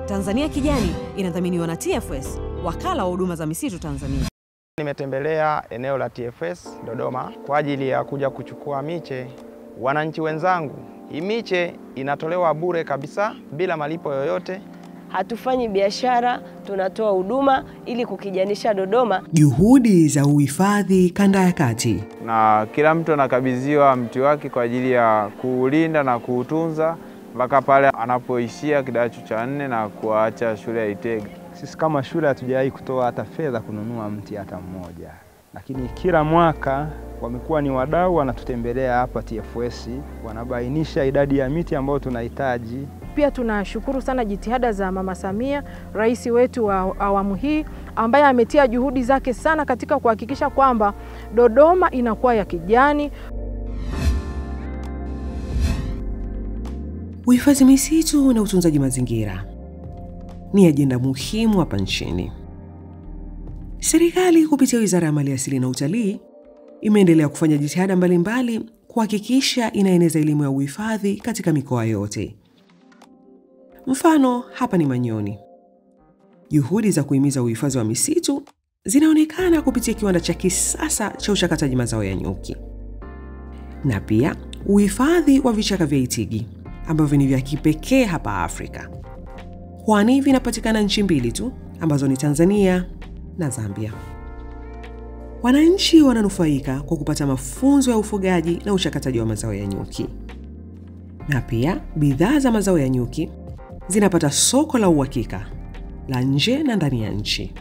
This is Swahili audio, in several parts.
Tanzania Kijani inadhaminiwa na TFS, wakala wa huduma za misitu Tanzania. Nimetembelea eneo la TFS Dodoma kwa ajili ya kuja kuchukua miche. Wananchi wenzangu, hii miche inatolewa bure kabisa bila malipo yoyote. Hatufanyi biashara, tunatoa huduma ili kukijanisha Dodoma. Juhudi za uhifadhi kanda ya kati. Na kila mtu anakabidhiwa mti wake kwa ajili ya kuulinda na kuutunza mpaka pale anapoishia kidato cha 4 na kuacha shule ya Itega. Sisi kama shule hatujawahi kutoa hata fedha kununua mti hata mmoja. Lakini kila mwaka wamekuwa ni wadau wanatutembelea hapa TFS, wanabainisha idadi ya miti ambayo tunahitaji. Pia tunashukuru sana jitihada za Mama Samia, rais wetu wa awamu hii, ambaye ametia juhudi zake sana katika kuhakikisha kwamba Dodoma inakuwa ya kijani. Uhifadhi misitu na utunzaji mazingira ni ajenda muhimu hapa nchini. Serikali kupitia Wizara ya Maliasili na Utalii imeendelea kufanya jitihada mbalimbali kuhakikisha inaeneza elimu ya uhifadhi katika mikoa yote. Mfano hapa ni Manyoni. Juhudi za kuhimiza uhifadhi wa misitu zinaonekana kupitia kiwanda cha kisasa cha uchakataji mazao ya nyuki. Na pia uhifadhi wa vichaka vya Itigi ambavyo ni vya kipekee hapa Afrika, kwani vinapatikana nchi mbili tu ambazo ni Tanzania na Zambia. Wananchi wananufaika kwa kupata mafunzo ya ufugaji na uchakataji wa mazao ya nyuki. Na pia bidhaa za mazao ya nyuki zinapata soko la uhakika la nje na ndani ya nchi.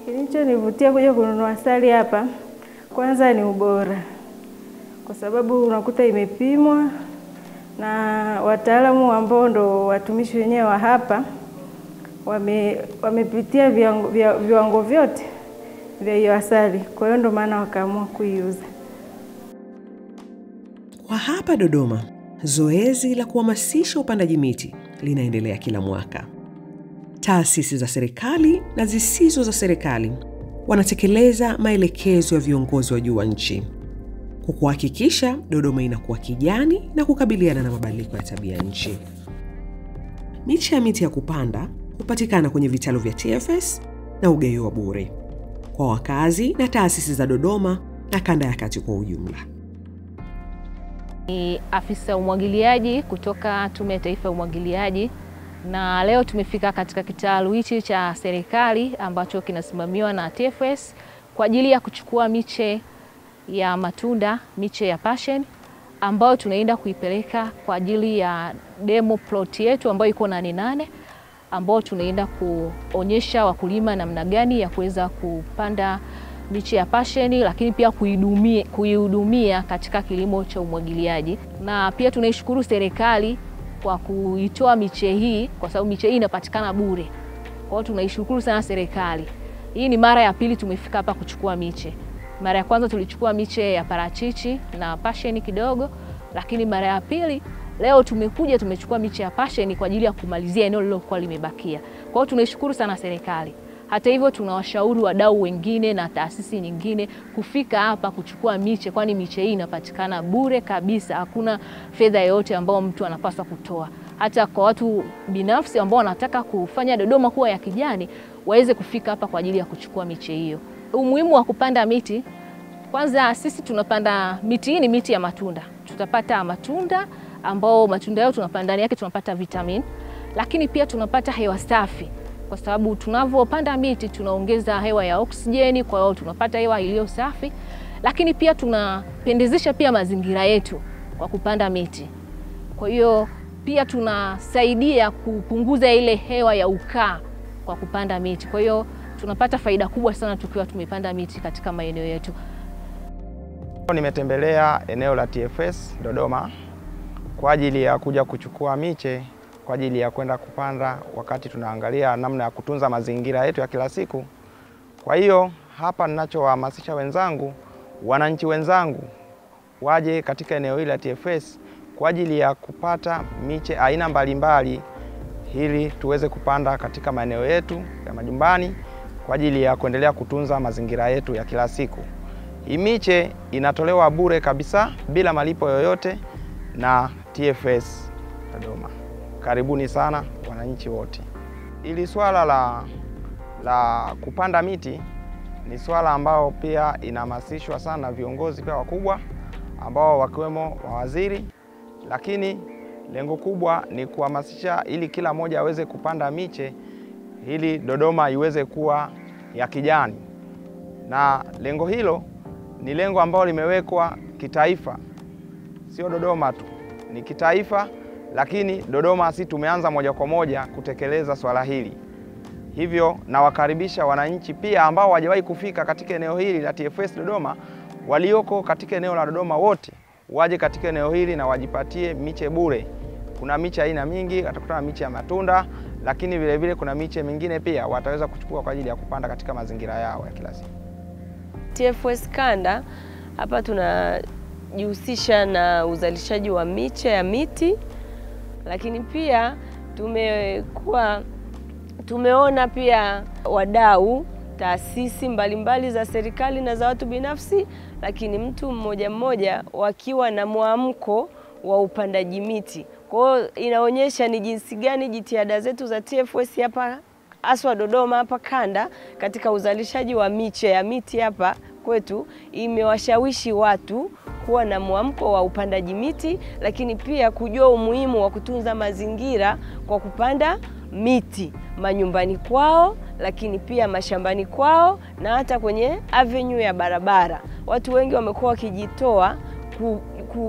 Kilichonivutia kuja kununua asali hapa, kwanza ni ubora. Kwa sababu unakuta imepimwa na wataalamu ambao ndo watumishi wenyewe wa hapa wamepitia viwango vyote vya hiyo asali. Kwa hiyo ndo maana wakaamua kuiuza. Kwa hapa Dodoma, zoezi la kuhamasisha upandaji miti linaendelea kila mwaka. Taasisi za serikali na zisizo za serikali wanatekeleza maelekezo ya viongozi wa juu wa nchi kwa kuhakikisha Dodoma inakuwa kijani na kukabiliana na mabadiliko ya tabia nchi. Miche ya miti ya kupanda hupatikana kwenye vitalu vya TFS na ugaiwa bure kwa wakazi na taasisi za Dodoma na kanda ya kati kwa ujumla. Ni afisa umwagiliaji kutoka Tume ya Taifa ya Umwagiliaji, na leo tumefika katika kitalu hichi cha serikali ambacho kinasimamiwa na TFS kwa ajili ya kuchukua miche ya matunda, miche ya passion ambayo tunaenda kuipeleka kwa ajili ya demo plot yetu ambayo iko Nane Nane, ambao tunaenda kuonyesha wakulima namna gani ya kuweza kupanda miche ya passion, lakini pia kuihudumia katika kilimo cha umwagiliaji. Na pia tunaishukuru serikali kwa kuitoa miche hii, kwa sababu miche hii inapatikana bure. Kwa hiyo tunaishukuru sana serikali. Hii ni mara ya pili tumefika hapa kuchukua miche. Mara ya kwanza tulichukua miche ya parachichi na passion kidogo, lakini mara ya pili leo tumechukua miche ya passion kwa ajili ya kumalizia eneo lilokuwa limebakia. Kwa hiyo tunaishukuru sana serikali. Hata hivyo tunawashauri wadau wengine na taasisi nyingine kufika hapa kuchukua miche, kwani miche hii inapatikana bure kabisa. Hakuna fedha yoyote ambayo mtu anapaswa kutoa. Hata kwa watu binafsi ambao wanataka kufanya Dodoma kuwa ya kijani, waweze kufika hapa kwa ajili ya kuchukua miche hiyo. Umuhimu wa kupanda miti, kwanza sisi tunapanda miti hii, ni miti ya matunda. Tutapata matunda ambao matunda yao tunapanda ndani yake tunapata vitamin, lakini pia tunapata hewa safi. Kwa sababu tunavopanda miti tunaongeza hewa ya oksijeni, kwa hiyo tunapata hewa iliyo safi. Lakini pia tunapendezesha pia mazingira yetu kwa kupanda miti. Kwa hiyo pia tunasaidia kupunguza ile hewa ya ukaa kwa kupanda miti. Kwa hiyo tunapata faida kubwa sana tukiwa tumepanda miti katika maeneo yetu. Nimetembelea eneo la TFS Dodoma kwa ajili ya kuja kuchukua miche kwa ajili ya kwenda kupanda wakati tunaangalia namna ya kutunza mazingira yetu ya kila siku. Kwa hiyo hapa ninachowahamasisha wenzangu, wananchi wenzangu, waje katika eneo hili la TFS kwa ajili ya kupata miche aina mbalimbali ili tuweze kupanda katika maeneo yetu ya majumbani kwa ajili ya kuendelea kutunza mazingira yetu ya kila siku. Hii miche inatolewa bure kabisa bila malipo yoyote na TFS Dodoma. Karibuni sana wananchi wote. Ili swala la kupanda miti ni swala ambao pia inahamasishwa sana viongozi pia wakubwa ambao wakiwemo mawaziri, lakini lengo kubwa ni kuhamasisha ili kila mmoja aweze kupanda miche ili Dodoma iweze kuwa ya kijani. Na lengo hilo ni lengo ambalo limewekwa kitaifa. Sio Dodoma tu, ni kitaifa, lakini Dodoma si tumeanza moja kwa moja kutekeleza swala hili. Hivyo nawakaribisha wananchi pia ambao hawajawahi kufika katika eneo hili la TFS Dodoma, walioko katika eneo la Dodoma wote waje katika eneo hili na wajipatie miche bure. Kuna miche aina mingi, atakutana miche ya matunda, lakini vile vile kuna miche mingine pia wataweza kuchukua kwa ajili ya kupanda katika mazingira yao ya kila siku. TFS Kanda hapa tunajihusisha na uzalishaji wa miche ya miti, lakini pia tumeona pia wadau, taasisi mbalimbali za serikali na za watu binafsi, lakini mtu mmoja mmoja wakiwa na mwamko wa upandaji miti. Kwa hiyo inaonyesha ni jinsi gani jitihada zetu za TFS hapa haswa Dodoma hapa Kanda katika uzalishaji wa miche ya miti hapa kwetu imewashawishi watu kuwa na mwamko wa upandaji miti, lakini pia kujua umuhimu wa kutunza mazingira kwa kupanda miti manyumbani kwao, lakini pia mashambani kwao na hata kwenye avenue ya barabara. Watu wengi wamekuwa wakijitoa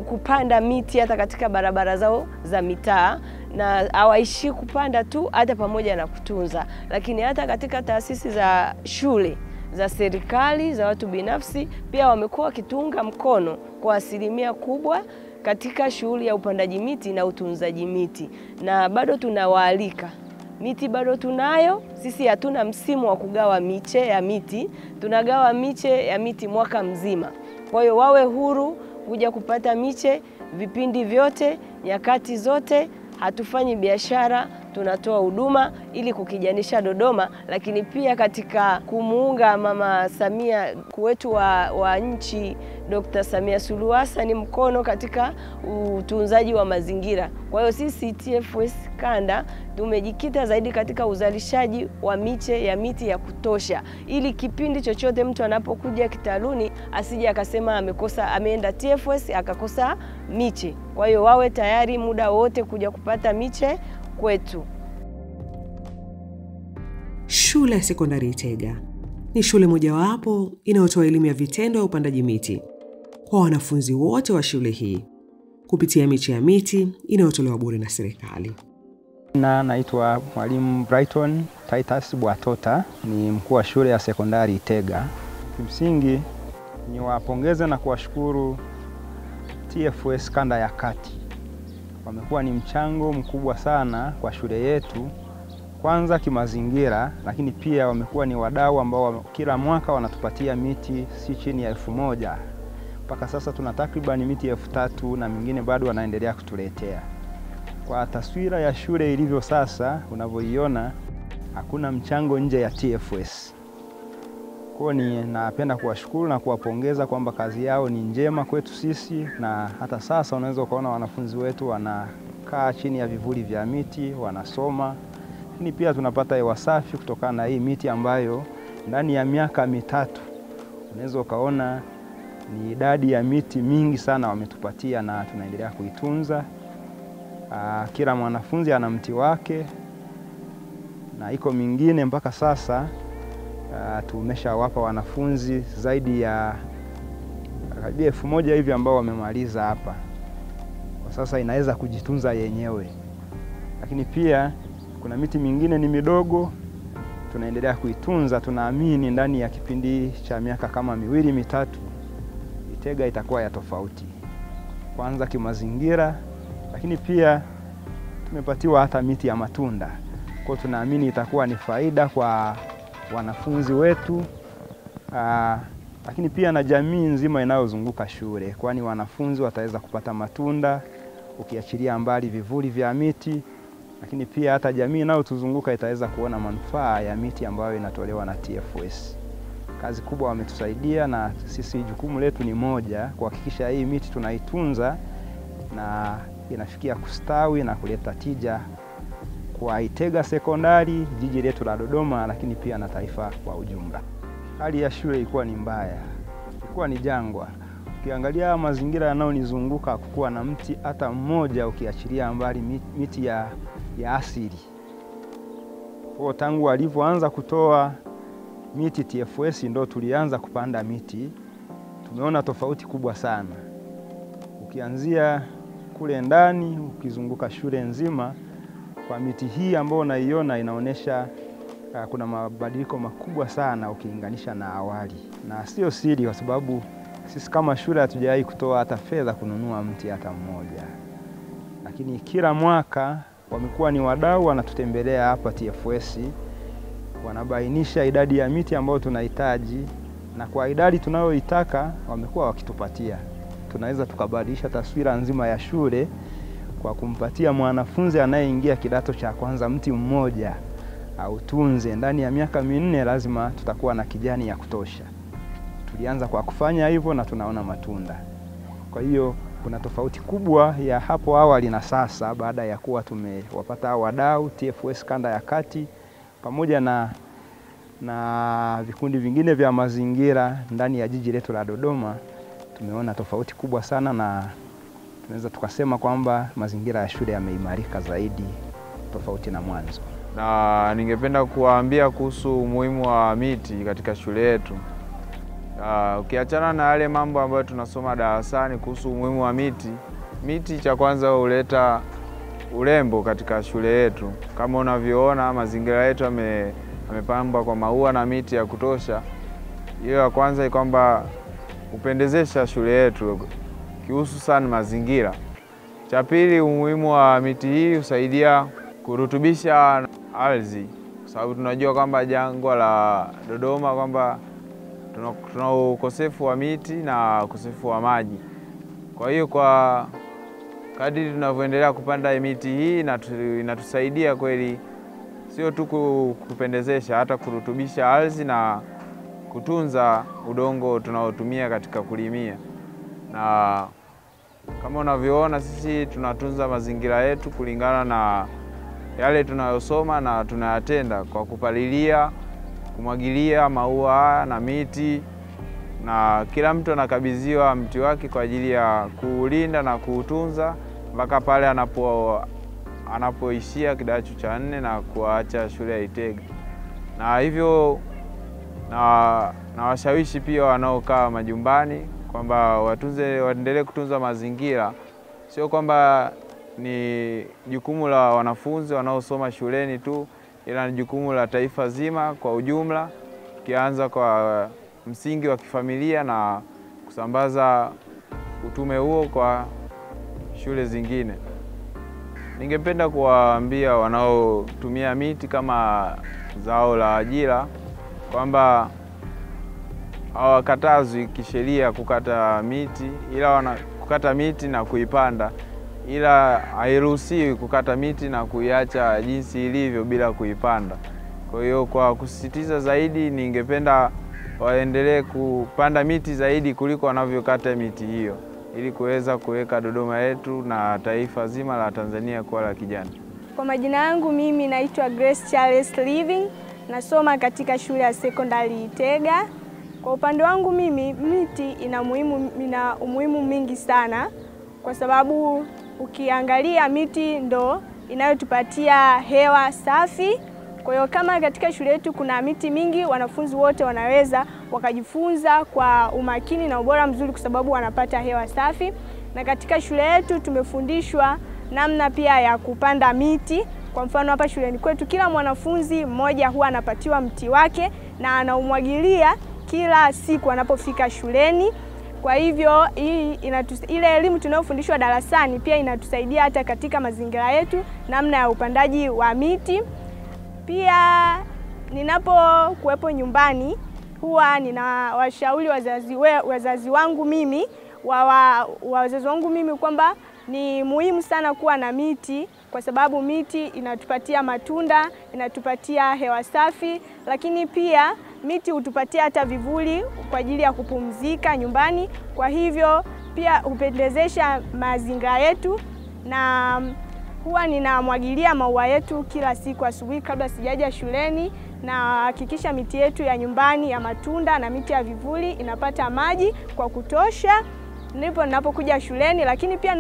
kupanda miti hata katika barabara zao za mitaa, na hawaishi kupanda tu, hata pamoja na kutunza, lakini hata katika taasisi za shule za serikali, za watu binafsi pia wamekuwa wakitunga mkono kwa asilimia kubwa katika shughuli ya upandaji miti na utunzaji miti. Na bado tunawaalika, miti bado tunayo, sisi hatuna msimu wa kugawa miche ya miti, tunagawa miche ya miti mwaka mzima. Kwa hiyo wawe huru kuja kupata miche vipindi vyote, nyakati zote. Hatufanyi biashara, tunatoa huduma ili kukijanisha Dodoma, lakini pia katika kumuunga Mama Samia wetu wa nchi Dr. Samia Suluhu Hassan mkono katika utunzaji wa mazingira. Kwa hiyo sisi TFS Kanda tumejikita zaidi katika uzalishaji wa miche ya miti ya kutosha, ili kipindi chochote mtu anapokuja kitaluni asije akasema ameenda TFS akakosa miche. Kwa hiyo wawe tayari muda wote kuja kupata miche kwetu. Shule ya Sekondari Itega ni shule mojawapo inayotoa elimu ya vitendo ya upandaji miti kwa wanafunzi wote wa shule hii kupitia miche ya miti inayotolewa bure na serikali. Naitwa Mwalimu Brighton Titus Bwatota, ni mkuu wa shule ya Sekondari Itega. Kimsingi niwapongeze na kuwashukuru TFS Kanda ya Kati. Wamekuwa ni mchango mkubwa sana kwa shule yetu, kwanza kimazingira, lakini pia wamekuwa ni wadau ambao kila mwaka wanatupatia miti si chini ya 1000. Mpaka sasa tuna takriban miti 3000 na mingine bado wanaendelea kutuletea. Kwa taswira ya shule ilivyo sasa, unavyoiona, hakuna mchango nje ya TFS. Kwa hiyo napenda kuwashukuru na kuwapongeza kwamba kazi yao ni njema kwetu sisi, na hata sasa unaweza kuona wanafunzi wetu wanakaa chini ya vivuli vya miti wanasoma. Lakini pia tunapata hewa safi kutokana na hii miti ambayo ndani ya miaka 3 unaweza ukaona ni idadi ya miti mingi sana wametupatia na tunaendelea kuitunza. Kila mwanafunzi ana mti wake, na iko mingine mpaka sasa tumeshawapa wanafunzi zaidi ya 1000 hivi ambao wamemaliza hapa. Kwa sasa inaweza kujitunza yenyewe. Lakini pia kuna miti mingine ni midogo tunaendelea kuitunza. Tunaamini ndani ya kipindi cha miaka kama 2-3 Itega itakuwa ya tofauti. Kwanza kimazingira, lakini pia tumepatiwa hata miti ya matunda. Kwa tunaamini itakuwa ni faida kwa wanafunzi wetu, lakini pia na jamii nzima inayozunguka shule, kwani wanafunzi wataweza kupata matunda ukiachilia mbali vivuli vya miti, lakini pia hata jamii inayotuzunguka itaweza kuona manufaa ya miti ambayo inatolewa na TFS. Kazi kubwa wametusaidia, na sisi jukumu letu ni moja, kuhakikisha hii miti tunaitunza na inafikia kustawi na kuleta tija kwa Itega Sekondari, jiji letu la Dodoma, lakini pia na taifa kwa ujumla. Hali ya shule ilikuwa ni mbaya, ilikuwa ni jangwa. Ukiangalia mazingira yanayonizunguka hakukuwa na mti hata mmoja, ukiachilia mbali miti ya asili. Kwa tangu walivyoanza kutoa miti TFS ndo tulianza kupanda miti. Tumeona tofauti kubwa sana. Ukianzia kule ndani ukizunguka shule nzima, kwa miti hii ambayo unaiona inaonesha kuna mabadiliko makubwa sana ukilinganisha na awali. Na sio siri kwa sababu sisi kama shule hatujawahi kutoa hata fedha kununua mti hata mmoja. Lakini kila mwaka wamekuwa ni wadau wanatutembelea hapa TFS, wanabainisha idadi ya miti ambayo tunahitaji, na kwa idadi tunayoitaka wamekuwa wakitupatia. Tunaweza tukabadilisha taswira nzima ya shule kwa kumpatia mwanafunzi anayeingia kidato cha kwanza mti mmoja au tunze. Ndani ya miaka 4 lazima tutakuwa na kijani ya kutosha. Tulianza kwa kufanya hivyo na tunaona matunda. Kwa hiyo kuna tofauti kubwa ya hapo awali na sasa, baada ya kuwa tumewapata wadau TFS kanda ya kati pamoja na vikundi vingine vya mazingira ndani ya jiji letu la Dodoma. Tumeona tofauti kubwa sana na tunaweza tukasema kwamba mazingira ya shule yameimarika zaidi tofauti na mwanzo. Na ningependa kuwaambia kuhusu umuhimu wa miti katika shule yetu. Ukiachana na yale mambo ambayo tunasoma darasani kuhusu umuhimu wa miti cha kwanza huleta urembo katika shule yetu. Kama unavyoona mazingira yetu yamepambwa kwa maua na miti ya kutosha. Hiyo ya kwanza ni kwamba upendezesha shule yetu kihususan mazingira. Cha pili, umuhimu wa miti hii husaidia kurutubisha ardhi, kwa sababu tunajua kwamba jangwa la Dodoma kwamba tuna ukosefu wa miti na ukosefu wa maji. Kwa hiyo kwa kadri tunavyoendelea kupanda miti hii inatusaidia kweli sio tu kupendezesha, hata kurutubisha ardhi na kutunza udongo tunaotumia katika kulimia. Na kama unavyoona sisi tunatunza mazingira yetu kulingana na yale tunayosoma na tunayatenda kwa kupalilia, kumwagilia maua haya na miti, na kila mtu anakabidhiwa mti wake kwa ajili ya kuulinda na kuutunza mpaka pale anapoishia kidato cha 4 na kuacha shule ya Itega. Na hivyo na washawishi pia wanaokaa majumbani kwamba waendelee kutunza mazingira. Sio kwamba ni jukumu la wanafunzi wanaosoma shuleni tu, ila ni jukumu la taifa zima kwa ujumla, kianza kwa msingi wa kifamilia na kusambaza utume huo kwa shule zingine. Ningependa kuwaambia wanaotumia miti kama zao la ajira kwamba hawakatazwi kisheria kukata miti, ila kukata miti na kuipanda, ila hairuhusiwi kukata miti na kuiacha jinsi ilivyo bila kuipanda. Kwa hiyo kwa kusisitiza zaidi, ningependa waendelee kupanda miti zaidi kuliko wanavyokata miti hiyo, ili kuweza kuweka Dodoma yetu na taifa zima la Tanzania kuwa la kijani. Kwa majina yangu mimi naitwa Grace Charles Living, nasoma katika shule ya sekondari Itega. Kwa upande wangu mimi, miti ina umuhimu mingi sana, kwa sababu ukiangalia miti ndo inayotupatia hewa safi. Kwa hiyo kama katika shule yetu kuna miti mingi, wanafunzi wote wanaweza wakajifunza kwa umakini na ubora mzuri, kwa sababu wanapata hewa safi. Na katika shule yetu tumefundishwa namna pia ya kupanda miti. Kwa mfano hapa shuleni kwetu kila mwanafunzi mmoja huwa anapatiwa mti wake na anaumwagilia kila siku anapofika shuleni. Kwa hivyo ile elimu tunayofundishwa darasani pia inatusaidia hata katika mazingira yetu namna ya upandaji wa miti. Pia ninapokuwepo nyumbani huwa ninawashauri wazazi wangu mimi kwamba ni muhimu sana kuwa na miti, kwa sababu miti inatupatia matunda, inatupatia hewa safi, lakini pia miti hutupatia hata vivuli kwa ajili ya kupumzika nyumbani. Kwa hivyo pia hupendezesha mazingira yetu, na Huwa ninamwagilia maua yetu kila siku asubuhi kabla sijaja shuleni, na hakikisha miti yetu ya nyumbani ya matunda na miti ya vivuli inapata maji kwa kutosha ndipo ninapokuja shuleni. Lakini pia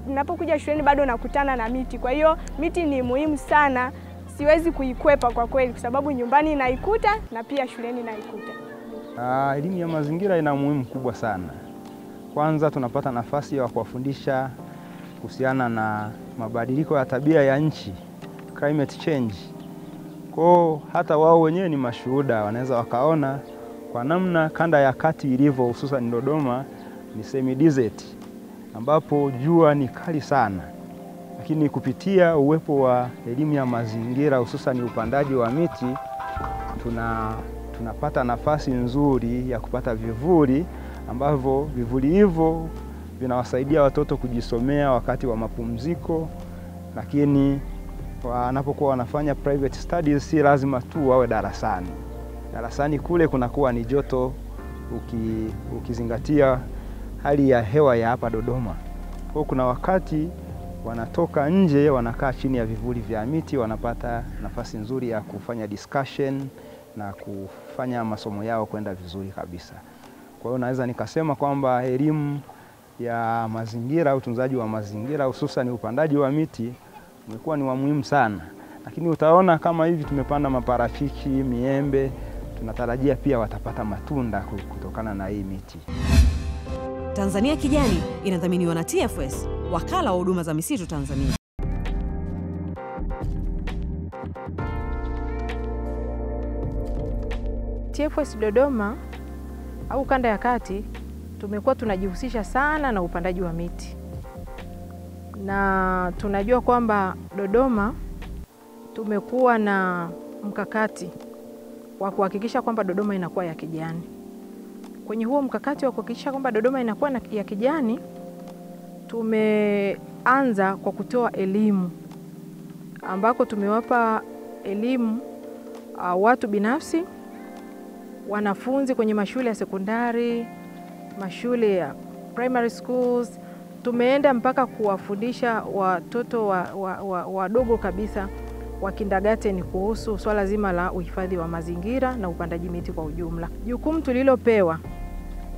ninapokuja shuleni bado nakutana na miti. Kwa hiyo miti ni muhimu sana, siwezi kuikwepa kwa kweli, kwa sababu nyumbani naikuta na pia shuleni naikuta. Elimu ya mazingira ina umuhimu kubwa sana. Kwanza tunapata nafasi ya kuwafundisha kuhusiana na mabadiliko ya tabia ya nchi, climate change. Kwa hata wao wenyewe ni mashuhuda, wanaweza wakaona kwa namna kanda ya kati ilivyo, hususan Dodoma ni semi desert ambapo jua ni kali sana. Lakini kupitia uwepo wa elimu ya mazingira, hususan upandaji wa miti, tunapata nafasi nzuri ya kupata vivuli ambavyo vivuli hivyo vinawasaidia watoto kujisomea wakati wa mapumziko. Lakini wanapokuwa wanafanya private studies si lazima tu wawe darasani. Darasani kule kunakuwa ni joto ukizingatia hali ya hewa ya hapa Dodoma. Kwa kuna wakati wanatoka nje, wanakaa chini ya vivuli vya miti, wanapata nafasi nzuri ya kufanya discussion na kufanya masomo yao kwenda vizuri kabisa. Kwa hiyo naweza nikasema kwamba elimu ya mazingira, utunzaji wa mazingira, hususan upandaji wa miti umekuwa ni wa muhimu sana. Lakini utaona kama hivi tumepanda maparachichi, miembe, tunatarajia pia watapata matunda kutokana na hii miti. Tanzania Kijani inadhaminiwa na TFS, wakala wa huduma za misitu Tanzania. TFS Dodoma au kanda ya kati tumekuwa tunajihusisha sana na upandaji wa miti, na tunajua kwamba Dodoma tumekuwa na mkakati wa kuhakikisha kwamba Dodoma inakuwa ya kijani. Kwenye huo mkakati wa kuhakikisha kwamba Dodoma inakuwa ya kijani, tumeanza kwa kutoa elimu, ambako tumewapa elimu watu binafsi, wanafunzi kwenye mashule ya sekondari, mashule ya primary schools. Tumeenda mpaka kuwafundisha watoto wadogo kabisa wa kindergarten kuhusu swala zima la uhifadhi wa mazingira na upandaji miti kwa ujumla. Jukumu tulilopewa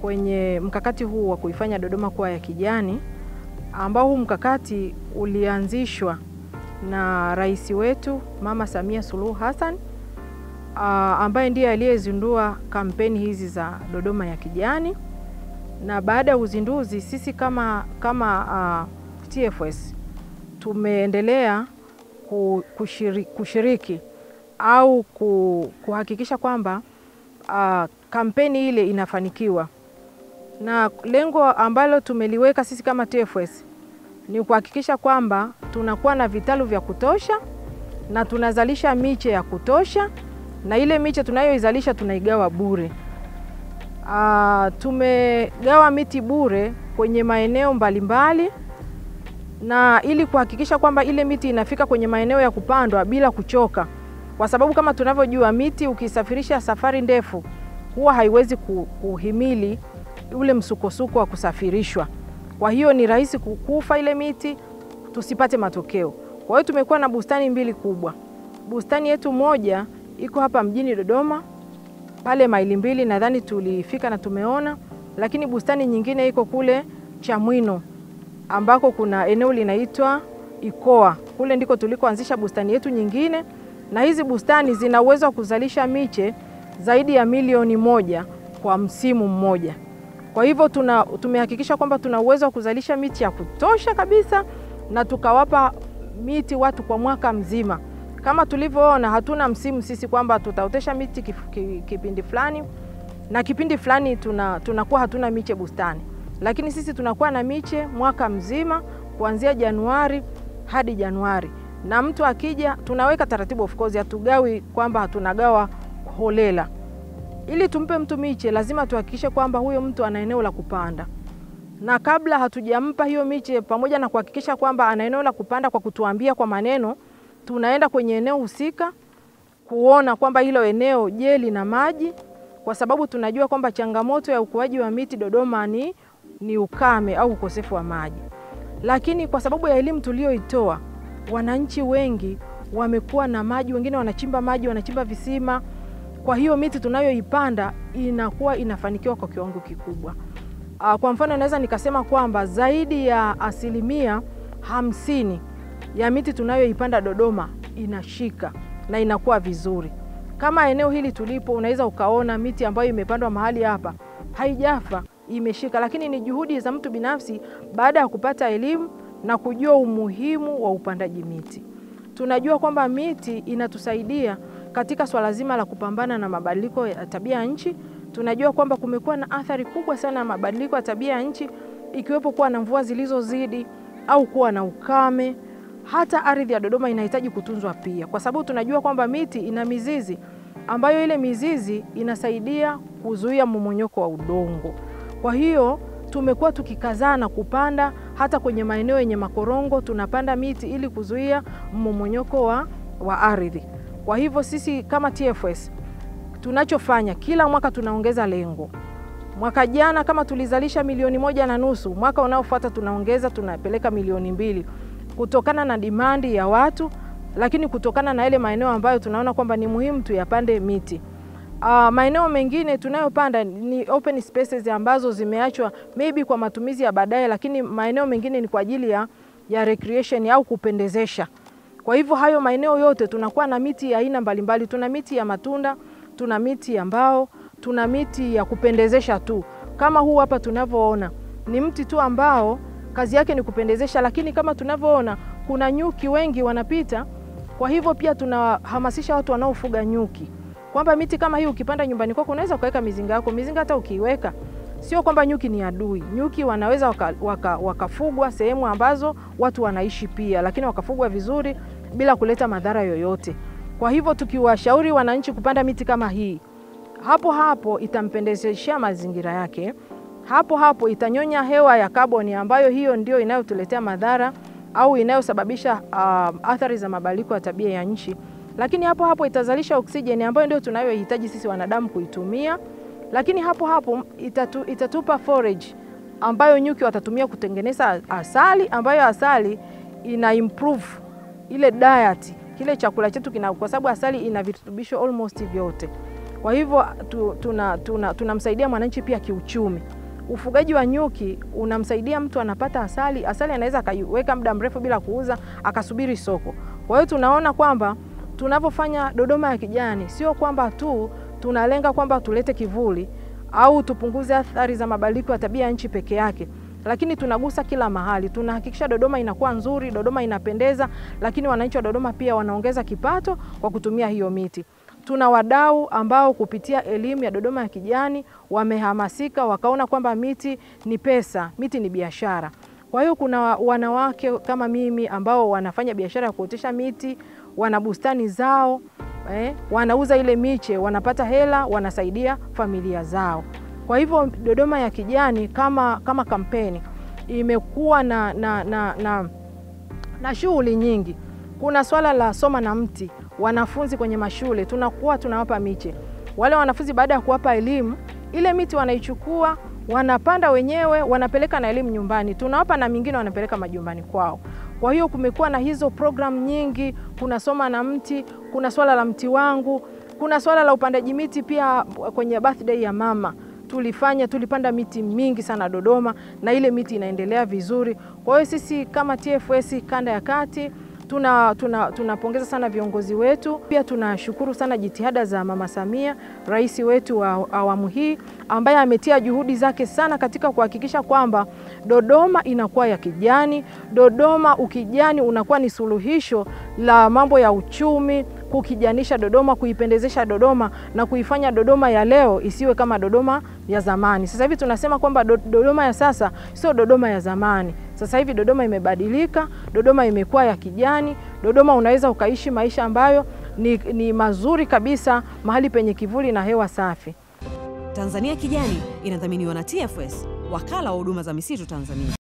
kwenye mkakati huu wa kuifanya Dodoma kuwa ya kijani, ambao huu mkakati ulianzishwa na rais wetu Mama Samia Suluhu Hassan, ambaye ndiye aliyezindua kampeni hizi za Dodoma ya kijani. Na baada ya uzinduzi, sisi kama TFS tumeendelea kushiriki au kuhakikisha kwamba kampeni ile inafanikiwa. Na lengo ambalo tumeliweka sisi kama TFS ni kuhakikisha kwamba tunakuwa na vitalu vya kutosha na tunazalisha miche ya kutosha, na ile miche tunayoizalisha tunaigawa bure. Tumegawa miti bure kwenye maeneo mbalimbali, na ili kuhakikisha kwamba ile miti inafika kwenye maeneo ya kupandwa bila kuchoka, kwa sababu kama tunavyojua miti ukisafirisha safari ndefu huwa haiwezi kuhimili ule msukosuko wa kusafirishwa. Kwa hiyo ni rahisi kukufa ile miti, tusipate matokeo. Kwa hiyo tumekuwa na bustani mbili kubwa. Bustani yetu moja iko hapa mjini Dodoma, pale maili 2 nadhani tulifika na tumeona, lakini bustani nyingine iko kule Chamwino ambako kuna eneo linaitwa Ikoa. Kule ndiko tulikoanzisha bustani yetu nyingine, na hizi bustani zina uwezo wa kuzalisha miche zaidi ya 1 milioni kwa msimu mmoja. Kwa hivyo tumehakikisha kwamba tuna uwezo wa kuzalisha miti ya kutosha kabisa, na tukawapa miti watu kwa mwaka mzima. Kama tulivyoona, hatuna msimu sisi kwamba tutaotesha miti kipindi fulani na kipindi fulani tunakuwa hatuna miche bustani, lakini sisi tunakuwa na miche mwaka mzima kuanzia Januari hadi Januari. Na mtu akija tunaweka taratibu, of course hatugawi kwamba hatunagawa holela. Ili tumpe mtu miche lazima tuhakikishe kwamba huyo mtu ana eneo la kupanda, na kabla hatujampa hiyo miche, pamoja na kuhakikisha kwamba ana eneo la kupanda kwa kutuambia kwa maneno, tunaenda kwenye eneo husika kuona kwamba hilo eneo je, lina maji, kwa sababu tunajua kwamba changamoto ya ukuaji wa miti Dodoma ni ukame au ukosefu wa maji. Lakini kwa sababu ya elimu tuliyoitoa, wananchi wengi wamekuwa na maji, wengine wanachimba maji, wanachimba visima. Kwa hiyo miti tunayoipanda inakuwa inafanikiwa kwa kiwango kikubwa. Kwa mfano naweza nikasema kwamba zaidi ya 50% ya miti tunayoipanda Dodoma inashika na inakuwa vizuri. Kama eneo hili tulipo, unaweza ukaona miti ambayo imepandwa mahali hapa haijafa, imeshika, lakini ni juhudi za mtu binafsi baada ya kupata elimu na kujua umuhimu wa upandaji miti. Tunajua kwamba miti inatusaidia katika swala zima la kupambana na mabadiliko ya tabia ya nchi. Tunajua kwamba kumekuwa na athari kubwa sana ya mabadiliko ya tabia ya nchi, ikiwepo kuwa na mvua zilizozidi au kuwa na ukame. Hata ardhi ya Dodoma inahitaji kutunzwa pia, kwa sababu tunajua kwamba miti ina mizizi ambayo ile mizizi inasaidia kuzuia mmomonyoko wa udongo. Kwa hiyo tumekuwa tukikazana kupanda hata kwenye maeneo yenye makorongo, tunapanda miti ili kuzuia mmomonyoko wa ardhi. Kwa hivyo sisi kama TFS tunachofanya kila mwaka tunaongeza lengo. Mwaka jana kama tulizalisha 1.5 milioni, mwaka unaofuata tunaongeza, tunapeleka 2 milioni kutokana na dimandi ya watu, lakini kutokana na ile maeneo ambayo tunaona kwamba ni muhimu tuyapande miti. Maeneo mengine tunayopanda ni open spaces ambazo zimeachwa maybe kwa matumizi ya baadaye, lakini maeneo mengine ni kwa ajili ya recreation au kupendezesha. Kwa hivyo hayo maeneo yote tunakuwa na miti ya aina mbalimbali. Tuna miti ya matunda, tuna miti ya mbao, tuna miti ya kupendezesha tu. Kama huu hapa tunavyoona ni mti tu ambao kazi yake ni kupendezesha, lakini kama tunavyoona kuna nyuki wengi wanapita. Kwa hivyo pia tunahamasisha watu wanaofuga nyuki kwamba miti kama hii ukipanda nyumbani kwako unaweza kuweka mizinga yako. Mizinga hata ukiweka sio kwamba nyuki ni adui. Nyuki wanaweza wakafugwa sehemu ambazo watu wanaishi pia, lakini wakafugwa vizuri bila kuleta madhara yoyote. Kwa hivyo tukiwashauri wananchi kupanda miti kama hii, hapo hapo itampendezesha mazingira yake, hapo hapo itanyonya hewa ya kaboni ambayo hiyo ndio inayotuletea madhara au inayosababisha athari za mabadiliko ya tabia ya nchi. Lakini hapo hapo itazalisha oksijeni ambayo ndio tunayohitaji sisi wanadamu kuitumia. Lakini hapo hapo itatupa forage ambayo nyuki watatumia kutengeneza asali, ambayo asali ina improve ile diet, kile chakula chetu kwa sababu asali ina virutubisho almost vyote. Kwa hivyo tunamsaidia mwananchi pia kiuchumi. Ufugaji wa nyuki unamsaidia mtu anapata asali. Asali anaweza akaiweka muda mrefu bila kuuza, akasubiri soko. Kwa hiyo tunaona kwamba tunavyofanya Dodoma ya kijani sio kwamba tu tunalenga kwamba tulete kivuli au tupunguze athari za mabadiliko ya tabia ya nchi peke yake, lakini tunagusa kila mahali. Tunahakikisha Dodoma inakuwa nzuri, Dodoma inapendeza, lakini wananchi wa Dodoma pia wanaongeza kipato kwa kutumia hiyo miti. Tuna wadau ambao kupitia elimu ya Dodoma ya kijani wamehamasika, wakaona kwamba miti ni pesa, miti ni biashara. Kwa hiyo kuna wanawake kama mimi ambao wanafanya biashara ya kuotesha miti, wana bustani zao, wanauza ile miche, wanapata hela, wanasaidia familia zao. Kwa hivyo Dodoma ya kijani kama kampeni imekuwa na shughuli nyingi. Kuna swala la soma na mti. Wanafunzi kwenye mashule tunawapa miche. Wale wanafunzi baada ya kuwapa elimu, ile miti wanaichukua, wanapanda wenyewe, wanapeleka na elimu nyumbani. Tunawapa na mingine wanapeleka majumbani kwao. Kwa hiyo kumekuwa na hizo program nyingi. Kuna soma na mti, kuna swala la mti wangu, kuna swala la upandaji miti pia. Kwenye birthday ya mama tulipanda miti mingi sana Dodoma, na ile miti inaendelea vizuri. Kwa hiyo sisi kama TFS kanda ya kati tunapongeza sana viongozi wetu. Pia tunashukuru sana jitihada za Mama Samia, rais wetu wa awamu hii, ambaye ametia juhudi zake sana katika kuhakikisha kwamba Dodoma inakuwa ya kijani. Dodoma ukijani unakuwa ni suluhisho la mambo ya uchumi, kukijanisha Dodoma, kuipendezesha Dodoma na kuifanya Dodoma ya leo isiwe kama Dodoma ya zamani. Sasa hivi tunasema kwamba Dodoma ya sasa sio Dodoma ya zamani. Sasa hivi Dodoma imebadilika, Dodoma imekuwa ya kijani. Dodoma unaweza ukaishi maisha ambayo ni mazuri kabisa, mahali penye kivuli na hewa safi. Tanzania Kijani inadhaminiwa na TFS, wakala wa huduma za misitu Tanzania.